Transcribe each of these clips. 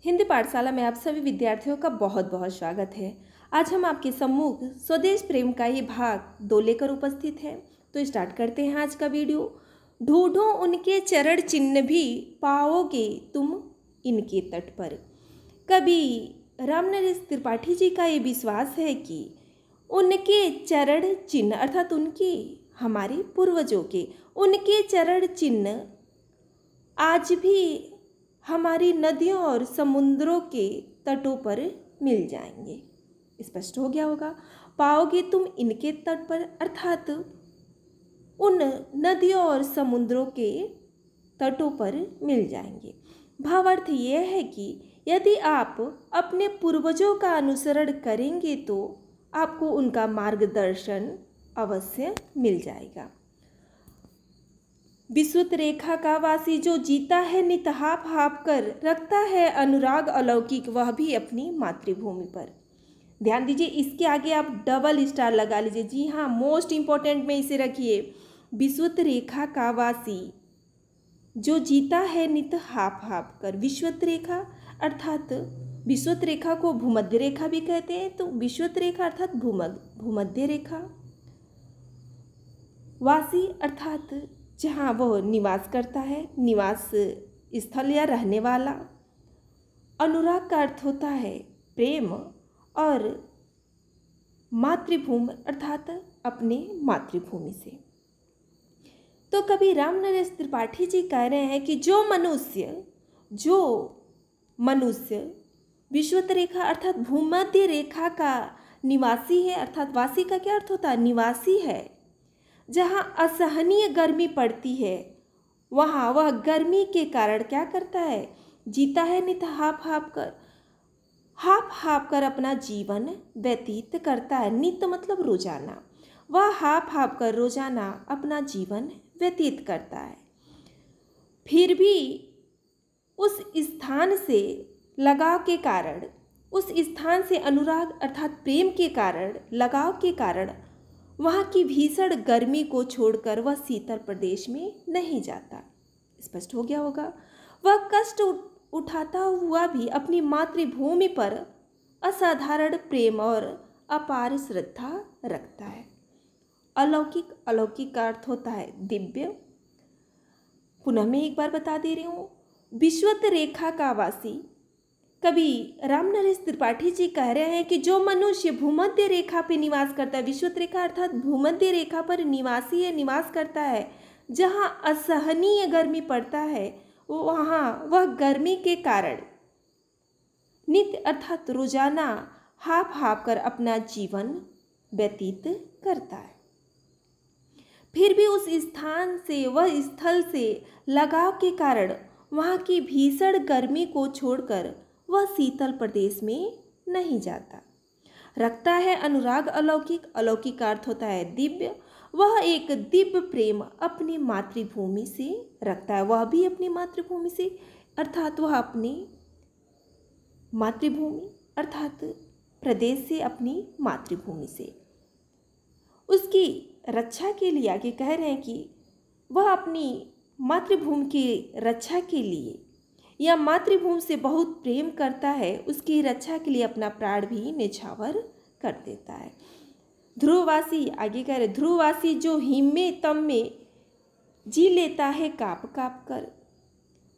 हिंदी पाठशाला में आप सभी विद्यार्थियों का बहुत बहुत स्वागत है। आज हम आपके सम्मुख स्वदेश प्रेम का ही भाग 2 लेकर उपस्थित हैं। तो स्टार्ट करते हैं आज का वीडियो। ढूंढो उनके चरण चिन्ह भी पाओगे तुम इनके तट पर। कवि रामनरेश त्रिपाठी जी का ये विश्वास है कि उनके चरण चिन्ह अर्थात उनके हमारे पूर्वजों के उनके चरण चिन्ह आज भी हमारी नदियों और समुद्रों के तटों पर मिल जाएंगे। स्पष्ट हो गया होगा। पाओगे तुम इनके तट पर अर्थात उन नदियों और समुद्रों के तटों पर मिल जाएंगे। भावार्थ यह है कि यदि आप अपने पूर्वजों का अनुसरण करेंगे तो आपको उनका मार्गदर्शन अवश्य मिल जाएगा। विश्वत रेखा का वासी जो जीता है नित हाप हाप कर, रखता है अनुराग अलौकिक वह भी अपनी मातृभूमि पर। ध्यान दीजिए, इसके आगे आप डबल स्टार लगा लीजिए। जी हाँ, मोस्ट इंपॉर्टेंट में इसे रखिए। विश्वत रेखा का वासी जो जीता है नित हाप हाप कर। विश्वत रेखा अर्थात विश्वत रेखा को भूमध्य रेखा भी कहते हैं। तो विश्वत रेखा अर्थात भूमध्य रेखा। वासी अर्थात जहाँ वह निवास करता है, निवास स्थल या रहने वाला। अनुराग का अर्थ होता है प्रेम और मातृभूमि अर्थात अपने मातृभूमि से। तो कवि रामनरेश त्रिपाठी जी कह रहे हैं कि जो मनुष्य विश्वत रेखा अर्थात भूमध्य रेखा का निवासी है, अर्थात वासी का क्या अर्थ होता है? निवासी है। जहाँ असहनीय गर्मी पड़ती है वहाँ वह गर्मी के कारण क्या करता है? जीता है नित हाप हाप कर अपना जीवन व्यतीत करता है। नित मतलब रोजाना। वह हाप हाप कर रोजाना अपना जीवन व्यतीत करता है। फिर भी उस स्थान से लगाव के कारण, उस स्थान से अनुराग अर्थात प्रेम के कारण, लगाव के कारण वहाँ की भीषण गर्मी को छोड़कर वह शीतल प्रदेश में नहीं जाता। स्पष्ट हो गया होगा। वह कष्ट उठाता हुआ भी अपनी मातृभूमि पर असाधारण प्रेम और अपार श्रद्धा रखता है। अलौकिक, अलौकिक का अर्थ होता है दिव्य। पुनः मैं एक बार बता दे रही हूँ। विश्वत रेखा का वासी कवि रामनरेश त्रिपाठी जी कह रहे हैं कि जो मनुष्य भूमध्य रेखा पर निवास करता है, विश्वत रेखा अर्थात भूमध्य रेखा पर निवासी है, निवास करता है, जहाँ असहनीय गर्मी पड़ता है वहाँ वह गर्मी के कारण नित्य अर्थात रोजाना हाप हाप कर अपना जीवन व्यतीत करता है। फिर भी उस स्थान से, वह स्थल से लगाव के कारण वहाँ की भीषण गर्मी को छोड़कर वह शीतल प्रदेश में नहीं जाता। रखता है अनुराग अलौकिक। अलौकिक का अर्थ होता है दिव्य। वह एक दिव्य प्रेम अपनी मातृभूमि से रखता है। वह भी अपनी मातृभूमि से अर्थात वह अपनी मातृभूमि अर्थात प्रदेश से, अपनी मातृभूमि से उसकी रक्षा के लिए आगे कह रहे हैं कि वह अपनी मातृभूमि की रक्षा के लिए या मातृभूमि से बहुत प्रेम करता है, उसकी रक्षा के लिए अपना प्राण भी न्यौछावर कर देता है। ध्रुववासी आगे कह रहे, ध्रुववासी जो हिम में तम में जी लेता है काप काप कर।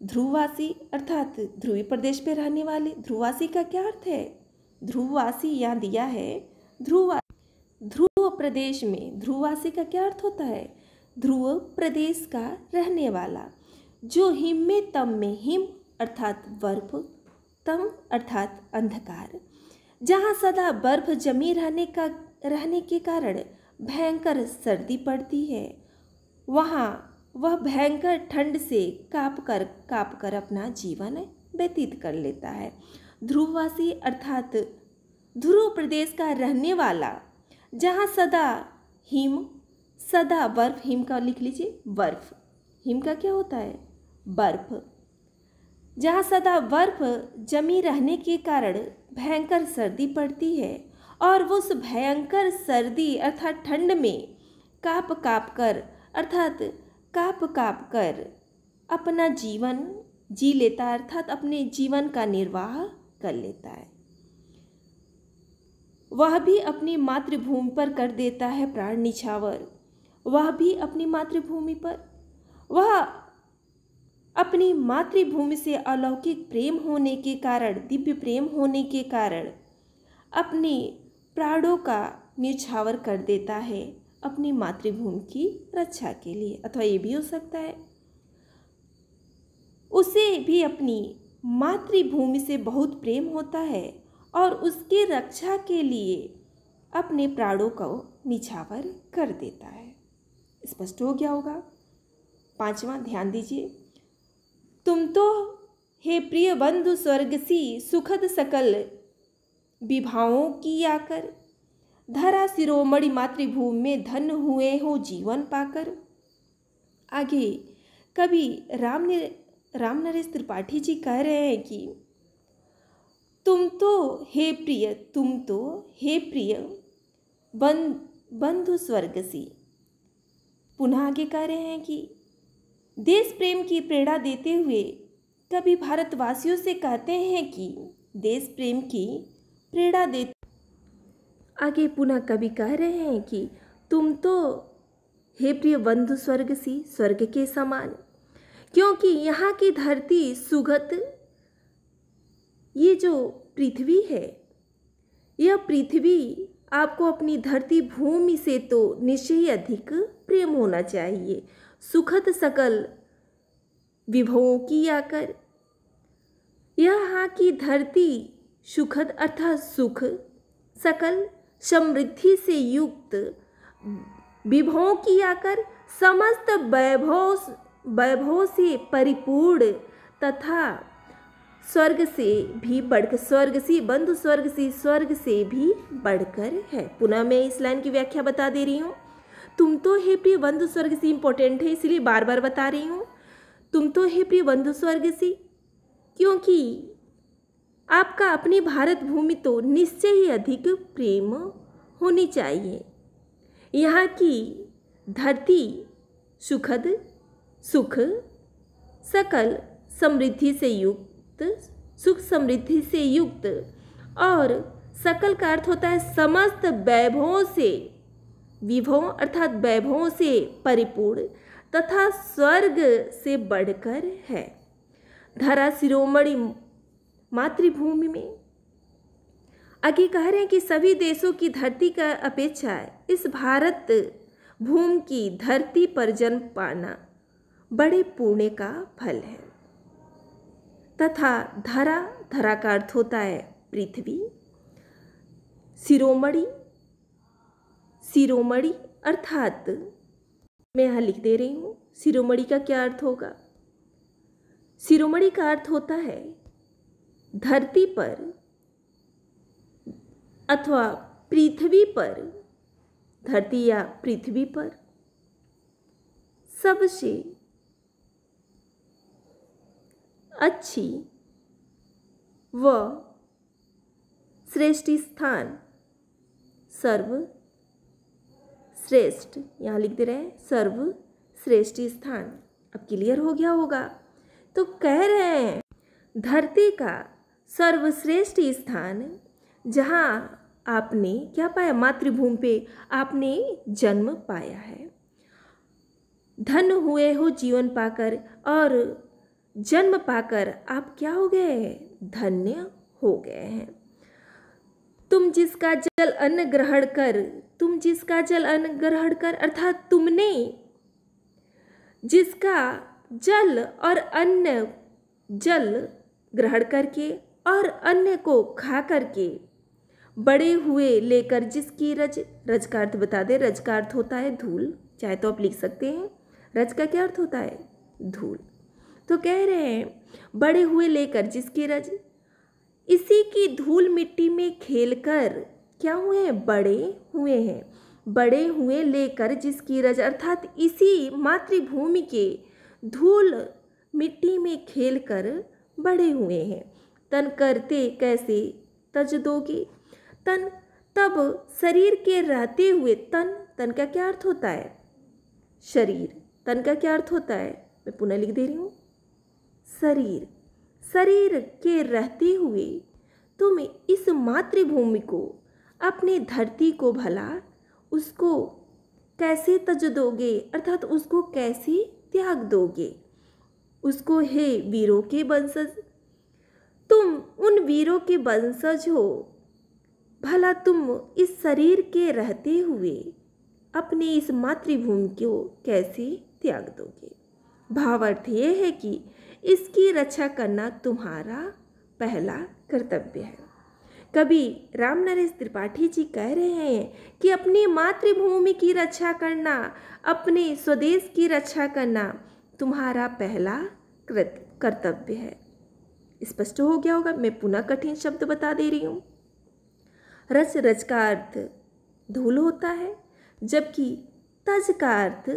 ध्रुववासी अर्थात ध्रुवी प्रदेश पे रहने वाले। ध्रुववासी का क्या अर्थ है? ध्रुववासी यहाँ दिया है ध्रुव प्रदेश में। ध्रुववासी का क्या अर्थ होता है? ध्रुव प्रदेश का रहने वाला। जो हिम में तम में, हिम अर्थात बर्फ, तम अर्थात अंधकार, जहाँ सदा बर्फ जमी रहने के कारण भयंकर सर्दी पड़ती है, वहाँ वह भयंकर ठंड से काप कर अपना जीवन व्यतीत कर लेता है। ध्रुववासी अर्थात ध्रुव प्रदेश का रहने वाला, जहाँ सदा हिम, सदा बर्फ, हिम का लिख लीजिए बर्फ, हिम का क्या होता है? बर्फ। जहाँ सदा बर्फ जमी रहने के कारण भयंकर सर्दी पड़ती है और उस भयंकर सर्दी अर्थात ठंड में काप काप कर अपना जीवन जी लेता है, अर्थात अपने जीवन का निर्वाह कर लेता है। वह भी अपनी मातृभूमि पर कर देता है प्राण निछावर। वह भी अपनी मातृभूमि पर, वह अपनी मातृभूमि से अलौकिक प्रेम होने के कारण, दिव्य प्रेम होने के कारण अपने प्राणों का न्यौछावर कर देता है अपनी मातृभूमि की रक्षा के लिए। अथवा ये भी हो सकता है उसे भी अपनी मातृभूमि से बहुत प्रेम होता है और उसकी रक्षा के लिए अपने प्राणों को निछावर कर देता है। स्पष्ट हो गया होगा। 5वां ध्यान दीजिए। तुम तो हे प्रिय बंधु स्वर्गसी सुखद सकल विभाओं की आकर, धरा शिरोमणि मातृभूमि में धन्य हुए हो जीवन पाकर। आगे कवि राम नरेश त्रिपाठी जी कह रहे हैं कि तुम तो हे प्रिय बंधु स्वर्गसी। पुनः आगे कह रहे हैं कि देश प्रेम की प्रेरणा देते हुए कवि भारतवासियों से कहते हैं कि देश प्रेम की प्रेरणा देते। आगे पुनः कवि कह रहे हैं कि तुम तो हे प्रिय बंधु स्वर्गसी, स्वर्ग के समान, क्योंकि यहाँ की धरती सुगत, ये जो पृथ्वी है, यह पृथ्वी आपको अपनी धरती भूमि से तो निश्चय ही अधिक प्रेम होना चाहिए। सुखद सकल विभवों की आकर, यहाँ की धरती सुखद अर्थात सुख, सकल समृद्धि से युक्त, विभवों की आकर समस्त वैभव से परिपूर्ण तथा स्वर्ग से भी बढ़कर, स्वर्गसी बंधु स्वर्गसी, स्वर्ग से भी बढ़कर है। पुनः मैं इस लाइन की व्याख्या बता दे रही हूँ। तुम तो हे प्रिय बंधु स्वर्गसी इंपॉर्टेंट है, इसलिए बार बार बता रही हूँ। तुम तो हे प्रिय बंधु स्वर्गसी, क्योंकि आपका अपनी भारत भूमि तो निश्चय ही अधिक प्रेम होनी चाहिए। यहाँ की धरती सुखद, सुख, सकल समृद्धि से युक्त, सुख समृद्धि से युक्त, और सकल का अर्थ होता है समस्त वैभवों से, विभवों अर्थात वैभवों से परिपूर्ण तथा स्वर्ग से बढ़कर है। धरा शिरोमणि मातृभूमि में आगे कह रहे हैं कि सभी देशों की धरती का अपेक्षा इस भारत भूमि की धरती पर जन्म पाना बड़े पुण्य का फल है। तथा धरा, धरा का अर्थ होता है पृथ्वी, शिरोमणि, शिरोमणि अर्थात मैं यहाँ लिख दे रही हूँ शिरोमणि का क्या अर्थ होगा। शिरोमणि का अर्थ होता है धरती पर अथवा पृथ्वी पर, धरती या पृथ्वी पर सबसे अच्छी व श्रेष्ठ स्थान, सर्वश्रेष्ठ, यहाँ लिख दे रहे हैं सर्वश्रेष्ठ स्थान। अब क्लियर हो गया होगा। तो कह रहे हैं धरती का सर्वश्रेष्ठ स्थान जहाँ आपने क्या पाया, मातृभूमि पे आपने जन्म पाया है। धन्य हुए हो जीवन पाकर, और जन्म पाकर आप क्या हो गए हैं, धन्य हो गए हैं। तुम जिसका जल अन्न ग्रहण कर, तुम जिसका जल अन्न ग्रहण कर अर्थात तुमने जिसका जल और अन्न, जल ग्रहण करके और अन्न को खा करके बड़े हुए लेकर, जिसकी रज, रज का अर्थ बता दे, रज का अर्थ होता है धूल, चाहे तो आप लिख सकते हैं। रज का क्या अर्थ होता है, धूल। तो कह रहे हैं बड़े हुए लेकर जिसकी रज, इसी की धूल मिट्टी में खेलकर क्या हुए हैं, बड़े हुए हैं। बड़े हुए लेकर जिसकी रज अर्थात इसी मातृभूमि के धूल मिट्टी में खेलकर बड़े हुए हैं। तन करते कैसे तज दोगे, तन तब शरीर के रहते हुए, तन, तन का क्या अर्थ होता है, शरीर, तन का क्या अर्थ होता है, मैं पुनः लिख दे रही हूँ, शरीर, शरीर के रहते हुए तुम इस मातृभूमि को, अपनी धरती को भला उसको कैसे तज दोगे, अर्थात उसको कैसे त्याग दोगे। उसको हे वीरों के वंशज, तुम उन वीरों के वंशज हो, भला तुम इस शरीर के रहते हुए अपनी इस मातृभूमि को कैसे त्याग दोगे। भावार्थ ये है कि इसकी रक्षा करना तुम्हारा पहला कर्तव्य है। कवि रामनरेश त्रिपाठी जी कह रहे हैं कि अपनी मातृभूमि की रक्षा करना, अपने स्वदेश की रक्षा करना तुम्हारा पहला कर्तव्य है। स्पष्ट हो गया होगा। मैं पुनः कठिन शब्द बता दे रही हूँ। रच, रच का अर्थ धूल होता है, जबकि तज का अर्थ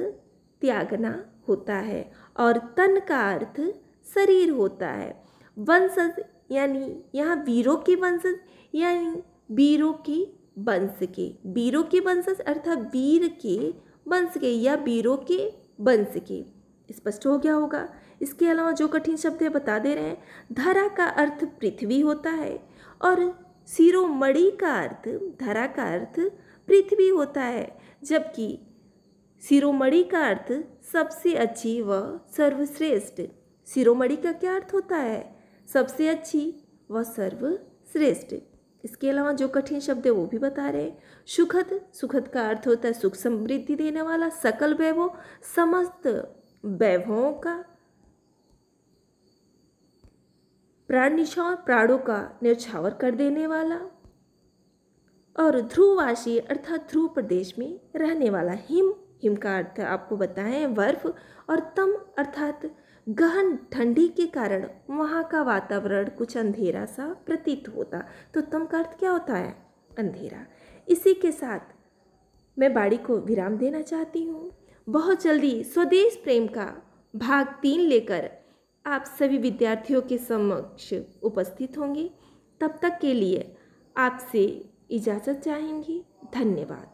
त्यागना होता है और तन का अर्थ शरीर होता है। वंशज यानी यहाँ वीरों के वंशज, यानी वीरों के वंश के, वीरों के वंशज अर्थात वीर के वंश के या वीरों के वंश के। स्पष्ट हो गया होगा। इसके अलावा जो कठिन शब्द है बता दे रहे हैं। धरा का अर्थ पृथ्वी होता है और शिरोमणि का अर्थ, धरा का अर्थ पृथ्वी होता है, जबकि शिरोमणि का अर्थ सबसे अच्छी व सर्वश्रेष्ठ। शिरोमणि का क्या अर्थ होता है? सबसे अच्छी व सर्वश्रेष्ठ। इसके अलावा जो कठिन शब्द है वो भी बता रहे हैं। सुखद, सुखद का अर्थ होता है सुख समृद्धि देने वाला। सकल वैभव, समस्त वैभवों का। प्राणनिछावर, प्राणों का न्यौछावर कर देने वाला। और ध्रुववासी अर्थात ध्रुव प्रदेश में रहने वाला। हिम, हिम का अर्थ आपको बताएं बर्फ। और तम अर्थात गहन ठंडी के कारण वहाँ का वातावरण कुछ अंधेरा सा प्रतीत होता। तो तम का अर्थ क्या होता है? अंधेरा। इसी के साथ मैं बाड़ी को विराम देना चाहती हूँ। बहुत जल्दी स्वदेश प्रेम का भाग 3 लेकर आप सभी विद्यार्थियों के समक्ष उपस्थित होंगे। तब तक के लिए आपसे इजाज़त चाहेंगी। धन्यवाद।